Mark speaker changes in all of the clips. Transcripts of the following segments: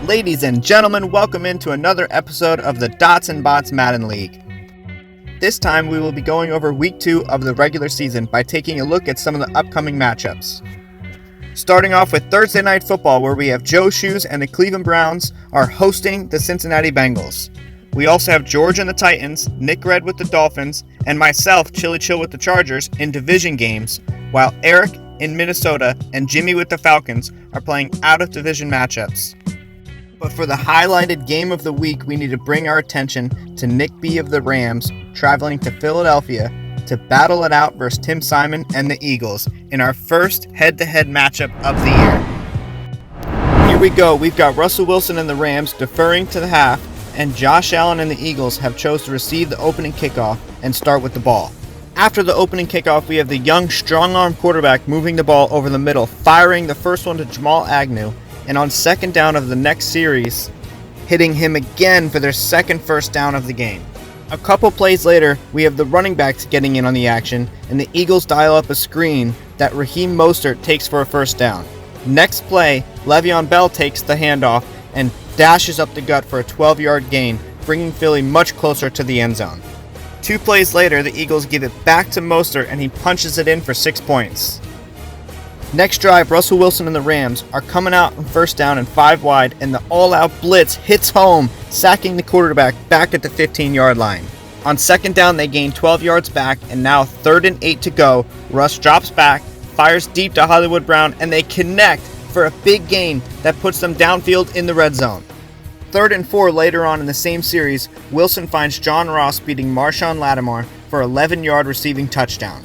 Speaker 1: Ladies and gentlemen, welcome into another episode of the Dots and Bots Madden League. This time we will be going over week 2 of the regular season by taking a look at some of the upcoming matchups. Starting off with Thursday Night Football, where we have Joe Shoes and the Cleveland Browns are hosting the Cincinnati Bengals. We also have George and the Titans, Nick Red with the Dolphins, and myself, Chili Chill with the Chargers, in division games, while Eric in Minnesota and Jimmy with the Falcons are playing out-of-division matchups. But for the highlighted game of the week, we need to bring our attention to Nick B of the Rams traveling to Philadelphia to battle it out versus Tim Simon and the Eagles in our first head-to-head matchup of the year. Here we go. We've got Russell Wilson and the Rams deferring to the half, and Josh Allen and the Eagles have chose to receive the opening kickoff and start with the ball. After the opening kickoff, we have the young, strong-arm quarterback moving the ball over the middle, firing the first one to Jamal Agnew, and on second down of the next series, hitting him again for their second first down of the game. A couple plays later, we have the running backs getting in on the action, and the Eagles dial up a screen that Raheem Mostert takes for a first down. Next play, Le'Veon Bell takes the handoff and dashes up the gut for a 12-yard gain, bringing Philly much closer to the end zone. 2 plays later, the Eagles give it back to Mostert and he punches it in for 6 points. Next drive, Russell Wilson and the Rams are coming out on first down and 5 wide, and the all-out blitz hits home, sacking the quarterback back at the 15-yard line. On second down, they gain 12 yards back, and now 3rd and 8 to go. Russ drops back, fires deep to Hollywood Brown, and they connect for a big gain that puts them downfield in the red zone. 3rd and 4 later on in the same series, Wilson finds John Ross beating Marshawn Lattimore for an 11-yard receiving touchdown.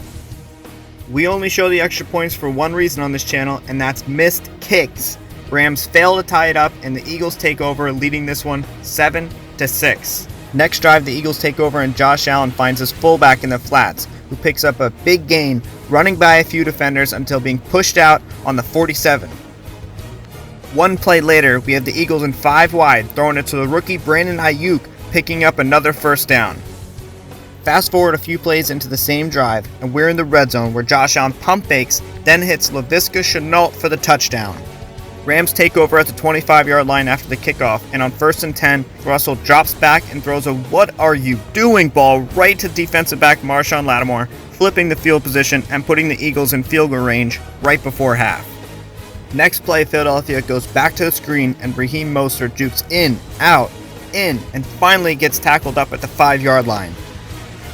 Speaker 1: We only show the extra points for one reason on this channel, and that's missed kicks. Rams fail to tie it up, and the Eagles take over, leading this one 7-6. Next drive, the Eagles take over, and Josh Allen finds his fullback in the flats, who picks up a big gain, running by a few defenders until being pushed out on the 47. 1 play later, we have the Eagles in 5 wide, throwing it to the rookie Brandon Ayuk, picking up another first down. Fast forward a few plays into the same drive, and we're in the red zone where Josh Allen pump fakes, then hits Laviska Shenault for the touchdown. Rams take over at the 25-yard line after the kickoff, and on 1st and 10, Russell drops back and throws a "what are you doing" ball right to defensive back Marshawn Lattimore, flipping the field position and putting the Eagles in field goal range right before half. Next play, Philadelphia goes back to the screen, and Raheem Mostert jukes in, out, in, and finally gets tackled up at the 5-yard line.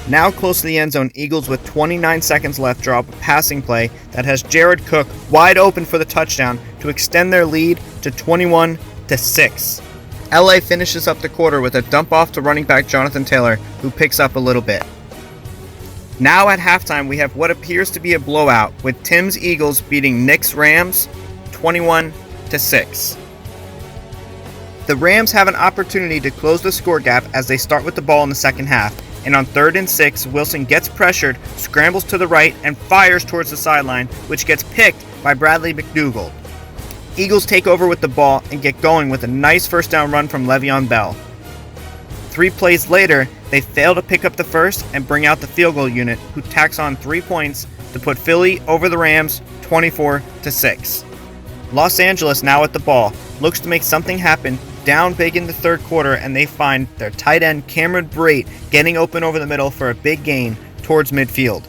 Speaker 1: Now close to the end zone, Eagles with 29 seconds left draw up a passing play that has Jared Cook wide open for the touchdown to extend their lead to 21-6. LA finishes up the quarter with a dump off to running back Jonathan Taylor, who picks up a little bit. Now at halftime, we have what appears to be a blowout, with Tim's Eagles beating Nick's Rams 21-6. The Rams have an opportunity to close the score gap as they start with the ball in the second half, and on 3rd and 6, Wilson gets pressured, scrambles to the right, and fires towards the sideline, which gets picked by Bradley McDougald. Eagles take over with the ball and get going with a nice first down run from Le'Veon Bell. 3 plays later, they fail to pick up the first and bring out the field goal unit, who tacks on 3 points to put Philly over the Rams 24-6. Los Angeles, now at the ball, looks to make something happen, down big in the 3rd quarter, and they find their tight end Cameron Brate getting open over the middle for a big gain towards midfield.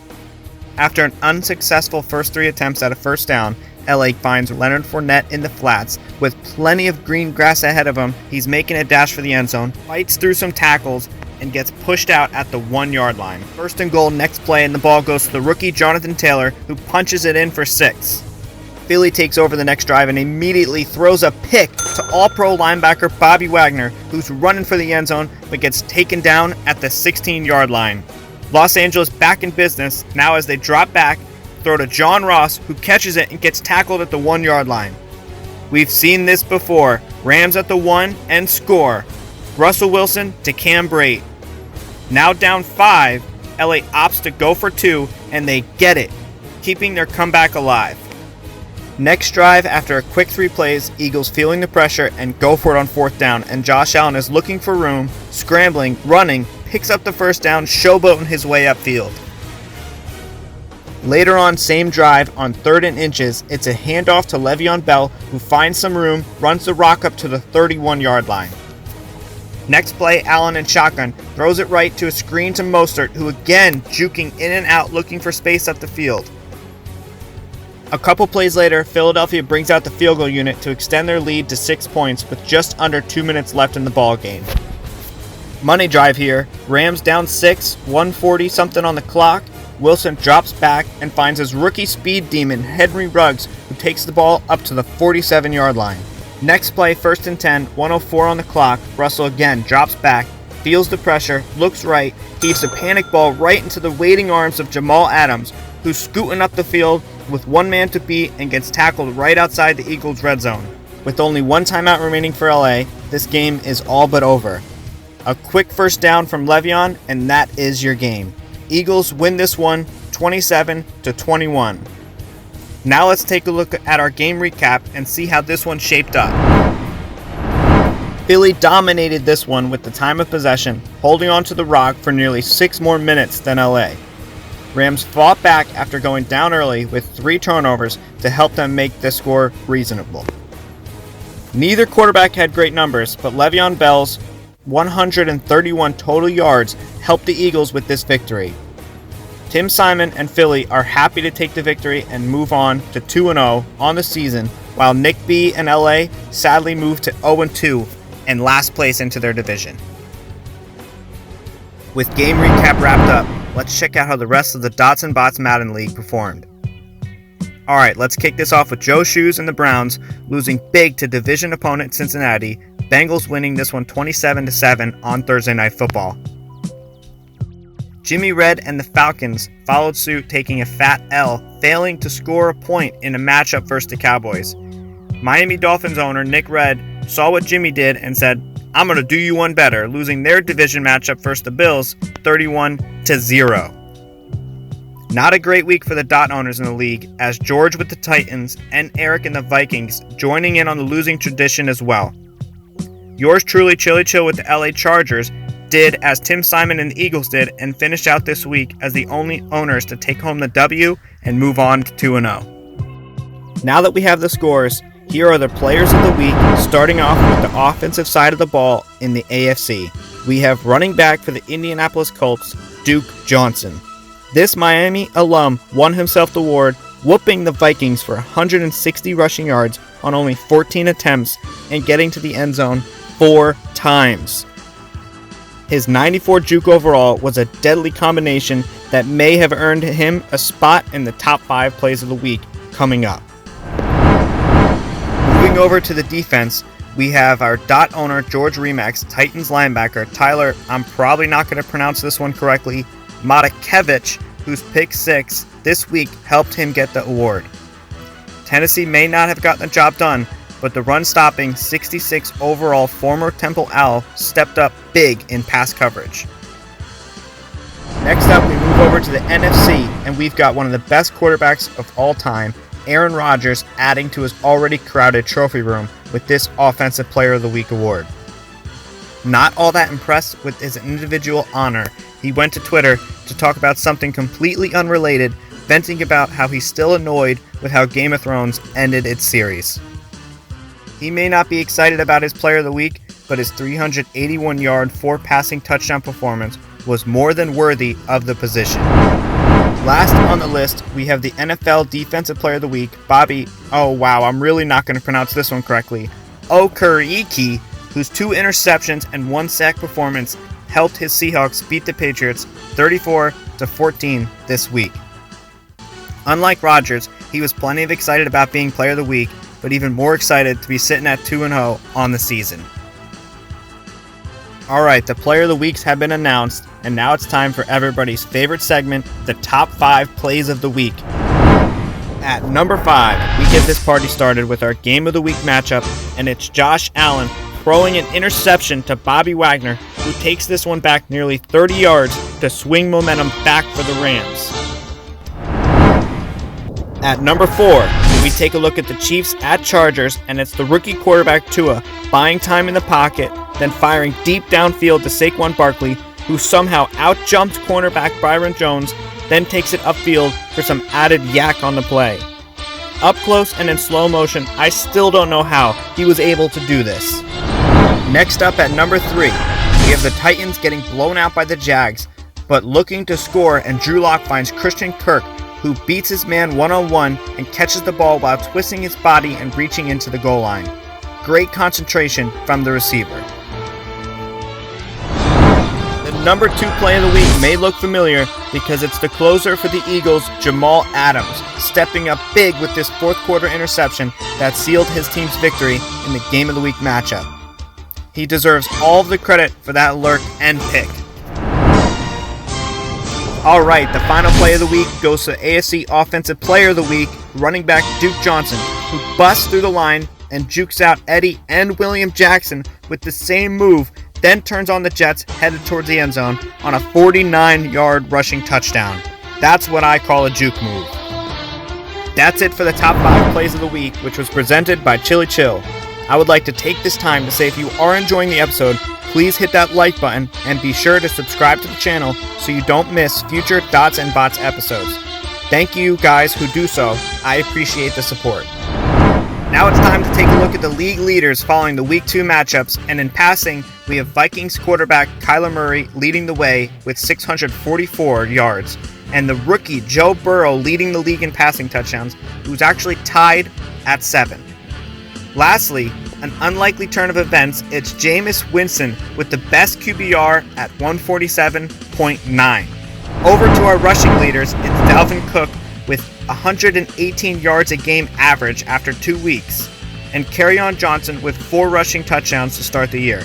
Speaker 1: After an unsuccessful first 3 attempts at a first down, LA finds Leonard Fournette in the flats with plenty of green grass ahead of him. He's making a dash for the end zone, fights through some tackles, and gets pushed out at the 1-yard line. 1st and goal next play, and the ball goes to the rookie Jonathan Taylor, who punches it in for 6. Philly takes over the next drive and immediately throws a pick to All-Pro linebacker Bobby Wagner, who's running for the end zone but gets taken down at the 16-yard line. Los Angeles back in business now as they drop back, throw to John Ross, who catches it and gets tackled at the 1-yard line. We've seen this before. Rams at the 1 and score. Russell Wilson to Cam Brate. Now down 5, LA opts to go for 2, and they get it, keeping their comeback alive. Next drive, after a quick 3 plays, Eagles feeling the pressure and go for it on 4th down, and Josh Allen is looking for room, scrambling, running, picks up the first down, showboating his way upfield. Later on, same drive, on 3rd and inches, it's a handoff to Le'Veon Bell, who finds some room, runs the rock up to the 31-yard line. Next play, Allen in shotgun, throws it right to a screen to Mostert, who again juking in and out looking for space up the field. A couple plays later, Philadelphia brings out the field goal unit to extend their lead to 6 points with just under 2 minutes left in the ball game. Money drive here, Rams down 6, 140 something on the clock. Wilson drops back and finds his rookie speed demon, Henry Ruggs, who takes the ball up to the 47-yard line. Next play, 1st and 10, 104 on the clock. Russell again drops back, feels the pressure, looks right, heaves a panic ball right into the waiting arms of Jamal Adams, who's scooting up the field with one man to beat and gets tackled right outside the Eagles' red zone. With only one timeout remaining for LA, this game is all but over. A quick first down from Le'Veon, and that is your game. Eagles win this one 27-21. Now let's take a look at our game recap and see how this one shaped up. Philly dominated this one with the time of possession, holding on to the rock for nearly 6 more minutes than LA. Rams fought back after going down early with 3 turnovers to help them make the score reasonable. Neither quarterback had great numbers, but Le'Veon Bell's 131 total yards helped the Eagles with this victory. Tim Simon and Philly are happy to take the victory and move on to 2-0 on the season, while Nick B and LA sadly moved to 0-2 and last place into their division. With game recap wrapped up, let's check out how the rest of the Dots and Bots Madden League performed. Alright, let's kick this off with Joe Shoes and the Browns losing big to division opponent Cincinnati, Bengals winning this one 27-7 on Thursday Night Football. Jimmy Red and the Falcons followed suit, taking a fat L, failing to score a point in a matchup versus the Cowboys. Miami Dolphins owner Nick Red saw what Jimmy did and said, "I'm going to do you one better," losing their division matchup versus the Bills 31-0. Not a great week for the dot owners in the league, as George with the Titans and Eric and the Vikings joining in on the losing tradition as well. Yours truly, Chili Chill with the LA Chargers, did as Tim Simon and the Eagles did and finished out this week as the only owners to take home the W and move on to 2-0. Now that we have the scores, here are the players of the week, starting off with the offensive side of the ball in the AFC. We have running back for the Indianapolis Colts, Duke Johnson. This Miami alum won himself the award, whooping the Vikings for 160 rushing yards on only 14 attempts and getting to the end zone 4 times. His 94 juke overall was a deadly combination that may have earned him a spot in the top 5 plays of the week coming up. Moving over to the defense, we have our dot owner George Remax, Titans linebacker Tyler, I'm probably not going to pronounce this one correctly, Matakevich, whose pick 6 this week helped him get the award. Tennessee may not have gotten the job done, but the run-stopping 66 overall former Temple Owl stepped up big in pass coverage. Next up, we move over to the NFC, and we've got one of the best quarterbacks of all time, Aaron Rodgers, adding to his already crowded trophy room with this Offensive Player of the Week award. Not all that impressed with his individual honor, he went to Twitter to talk about something completely unrelated, venting about how he's still annoyed with how Game of Thrones ended its series. He may not be excited about his Player of the Week, but his 381-yard, 4-passing touchdown performance was more than worthy of the position. Last on the list, we have the NFL Defensive Player of the Week, Bobby, I'm really not going to pronounce this one correctly, Okereke, whose 2 interceptions and 1 sack performance helped his Seahawks beat the Patriots 34-14 this week. Unlike Rodgers, he was plenty of excited about being Player of the Week, but even more excited to be sitting at 2-0 on the season. Alright, the Player of the Weeks have been announced, and now it's time for everybody's favorite segment, the Top 5 Plays of the Week. At number 5, we get this party started with our Game of the Week matchup, and it's Josh Allen throwing an interception to Bobby Wagner, who takes this one back nearly 30 yards to swing momentum back for the Rams. At number 4, we take a look at the Chiefs at Chargers, and it's the rookie quarterback Tua buying time in the pocket, then firing deep downfield to Saquon Barkley, who somehow outjumped cornerback Byron Jones then takes it upfield for some added yak on the play. Up close and in slow motion, I still don't know how he was able to do this. Next up at number 3, we have the Titans getting blown out by the Jags, but looking to score, and Drew Lock finds Christian Kirk, who beats his man one-on-one and catches the ball while twisting his body and reaching into the goal line. Great concentration from the receiver. The number 2 play of the week may look familiar because it's the closer for the Eagles, Jamal Adams, stepping up big with this fourth quarter interception that sealed his team's victory in the Game of the Week matchup. He deserves all of the credit for that lurk and pick. Alright, the final play of the week goes to AFC Offensive Player of the Week, running back Duke Johnson, who busts through the line and jukes out Eddie and William Jackson with the same move, then turns on the Jets headed towards the end zone on a 49-yard rushing touchdown. That's what I call a juke move. That's it for the top 5 plays of the week, which was presented by Chili Chill. I would like to take this time to say if you are enjoying the episode, please hit that like button and be sure to subscribe to the channel so you don't miss future Dots and Bots episodes. Thank you guys who do so. I appreciate the support. Now it's time to take a look at the league leaders following the Week 2 matchups, and in passing, we have Vikings quarterback Kyler Murray leading the way with 644 yards, and the rookie Joe Burrow leading the league in passing touchdowns, who's actually tied at 7. Lastly, an unlikely turn of events, it's Jameis Winston with the best QBR at 147.9. Over to our rushing leaders, it's Dalvin Cook with 118 yards a game average after 2 weeks, and Kerryon Johnson with 4 rushing touchdowns to start the year.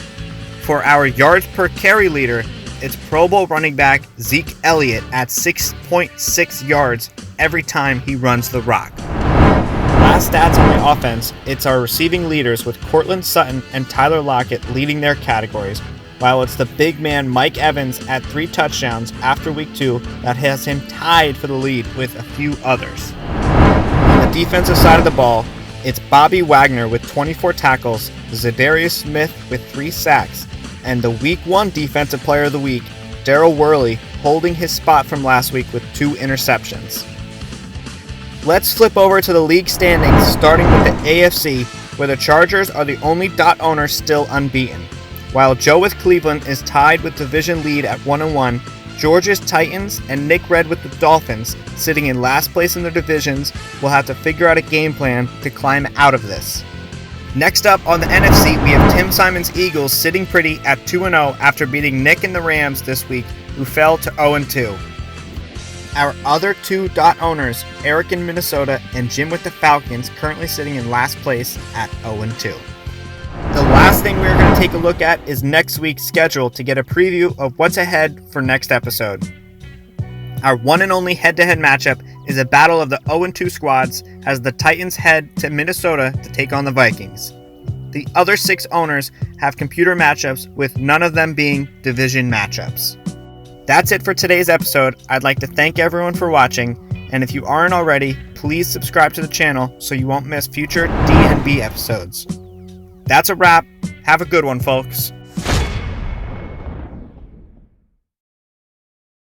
Speaker 1: For our yards per carry leader, it's Pro Bowl running back Zeke Elliott at 6.6 yards every time he runs the rock. Last stats on the offense, it's our receiving leaders with Courtland Sutton and Tyler Lockett leading their categories, while it's the big man Mike Evans at 3 touchdowns after Week 2 that has him tied for the lead with a few others. On the defensive side of the ball, it's Bobby Wagner with 24 tackles, Zadarius Smith with 3 sacks, and the Week 1 Defensive Player of the Week, Daryl Worley, holding his spot from last week with 2 interceptions. Let's flip over to the league standings, starting with the AFC, where the Chargers are the only dot owners still unbeaten. While Joe with Cleveland is tied with division lead at 1-1, Georgia's Titans and Nick Red with the Dolphins, sitting in last place in their divisions, will have to figure out a game plan to climb out of this. Next up on the NFC, we have Tim Simon's Eagles sitting pretty at 2-0 after beating Nick and the Rams this week, who fell to 0-2. Our other 2 dot owners, Eric in Minnesota and Jim with the Falcons, currently sitting in last place at 0-2. The last thing we're going to take a look at is next week's schedule to get a preview of what's ahead for next episode. Our one and only head-to-head matchup is a battle of the 0-2 squads as the Titans head to Minnesota to take on the Vikings. The other 6 owners have computer matchups, with none of them being division matchups. That's it for today's episode. I'd like to thank everyone for watching, and if you aren't already, please subscribe to the channel so you won't miss future D&B episodes. That's a wrap. Have a good one, folks.